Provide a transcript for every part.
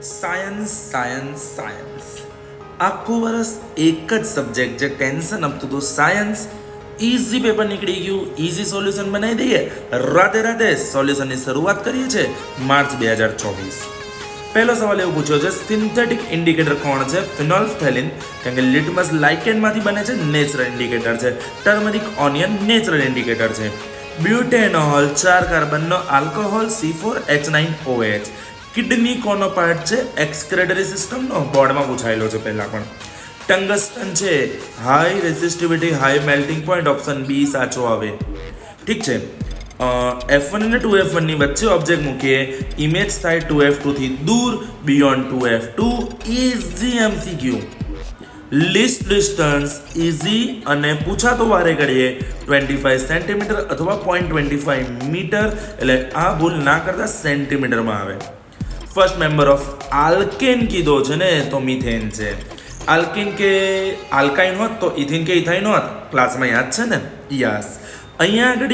Science science science આખું વર્ષ એક જ સબ્જેક્ટ જે ટેન્શન આપતું હતું સાયન્સ ઇઝી પેપર નીકળી ગયું, ઇઝી સોલ્યુશન બનાવી દઈએ. રાધે રાધે. સોલ્યુશનની શરૂઆત કરીએ છીએ માર્ચ 2024. પહેલો સવાલ એવું પૂછ્યો છે, સિન્થેટિક ઇન્ડિકેટર કોણ છે? ફિનોલ્ફથેલિન, કારણ કે લિટમસ લાઇકેનમાંથી બને છે, નેચરલ ઇન્ડિકેટર છે. ટર્મરિક ઓનિયન નેચરલ ઇન્ડિકેટર છે. બ્યુટેનોલ 4 કાર્બનનો આલ્કોહોલ C4H9OH. કિડની કોનો પાર્ટ છે? એક્સક્રેટરી સિસ્ટમનો. બોર્ડમાં પૂછાયેલો છે પહેલા પણ. ટંગસ્ટન છે, high resistivity high melting point. Option B સાચો આવે. ઠીક છે. F1 અને 2F1 ની વચ્ચે ઓબ્જેક્ટ મૂકીએ, ઇમેજ થાય 2F2 થી દૂર, beyond 2F2. Easy MCQ. Least distance easy અને પૂછાતો વારે કરીએ 25 સેન્ટીમીટર અથવા 0.25 મીટર, એટલે આ ભૂલ ના કરતા સેન્ટીમીટરમાં આવે. ફર્સ્ટ મેમ્બર ઓફ આલ્કેન કીધો છે ને, તો મિથેન છે. આલ્કેન કે આલ્કાઇન હોત તો ઇથિન કે ઇથાઇન હોત, ક્લાસમાં યાદ છે ને? યસ. અહીંયા આગળ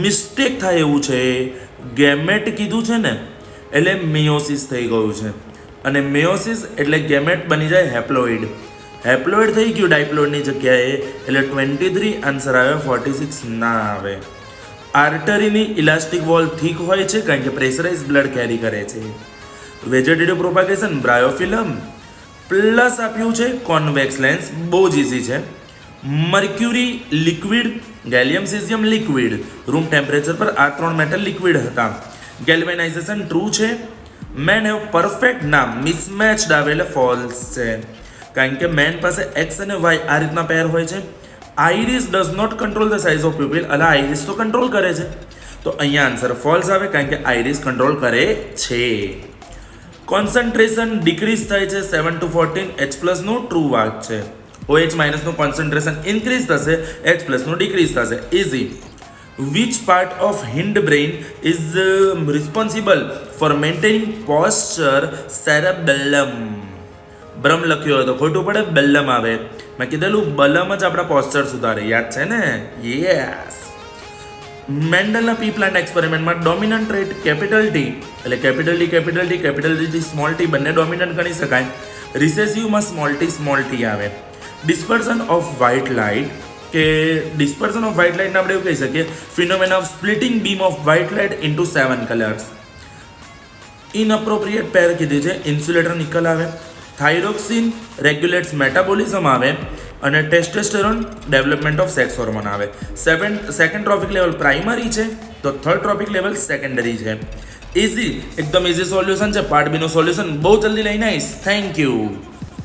મિસ્ટેક થાય એવું છે, ગેમેટ કીધું છે ને એટલે મેયોસિસ થઈ ગયું છે, અને મેયોસિસ એટલે ગેમેટ બની જાય હેપ્લોઇડ. હેપ્લોઇડ થઈ ગયું ડાયપ્લોઇડની જગ્યાએ, એટલે 23 આન્સર આવે, 46 ના આવે. આર્ટરીની ઇલાસ્ટિક વોલ થીક હોય છે કારણ કે પ્રેશરાઇઝ બ્લડ કેરી કરે છે. Vegetative propagation બ્રાયોફિલમ. પ્લસ આપ્યું છે કોન્વેક્સ લેન્સ, બહુ જ ઇઝી છે. Mercury liquid, gallium caesium liquid. Room temperature પર આ 3 મેટલ લિક્વિડ હતા. ગેલ્વેનાઇઝેશન ટ્રુ છે. મેન હેવ પરફેક્ટ નામ, મિસમેચ્ડ આવે એટલે ફોલ્સ છે, કારણ કે મેન પાસે એક્સ અને વાય આ રીતના પેર હોય છે. Iris does not control the size of pupil, એટલે આઈરિસ તો કંટ્રોલ કરે છે, તો અહીંયા આન્સર ફોલ્સ આવે કારણ કે આઈરિસ કંટ્રોલ કરે છે. કોન્સન્ટ્રેશન ડિક્રીઝ થાય છે 7 to 14, H+ નું ટ્રુ વાત છે. OH- નું કોન્સન્ટ્રેશન ઇન્ક્રીઝ થશે, H+ નું ડિક્રીઝ થશે. Easy. Which part of hind brain is responsible for maintaining posture? cerebellum. બ્રહ્મ લખ્યો હોય તો ખોટું પડે, બેલ્લમ આવે. મેં કીધેલું બલમ જ આપણા પોસ્ચર સુધારે, યાદ છે ને? યસ. મેન્ડલના પી પ્લાન્ટ એક્સપેરિમેન્ટમાં ડોમિનન્ટ ટ્રેટ કેપિટલ ટી, એટલે કેપિટલ ટી સ્મોલ ટી બંને ડોમિનન્ટ ગણી શકાય. રિસેસિવમાં સ્મોલ ટી આવે. ડિસ્પર્સન ઓફ વ્હાઇટ લાઇટ, કે ડિસ્પર્સન ઓફ વ્હાઇટ લાઇટને આપણે એવું કહી શકીએ phenomena of splitting beam of white light into 7 colours. Inappropriate pair કીધી છે, ઇન્સ્યુલેટર નિકલ આવે. થાઇરોક્સિન રેગ્યુલેટ્સ મેટાબોલિઝમ આવે, અને testosterone development of sex hormone આવે. સેકન્ડ ટ્રોપિક લેવલ પ્રાઇમરી છે, તો થર્ડ ટ્રોપિક લેવલ સેકન્ડરી છે. ઇઝી, એકદમ ઇઝી સોલ્યુશન છે. પાર્ટ બી નું સોલ્યુશન બહુ જલ્દી લઈને આવીશ. Thank you.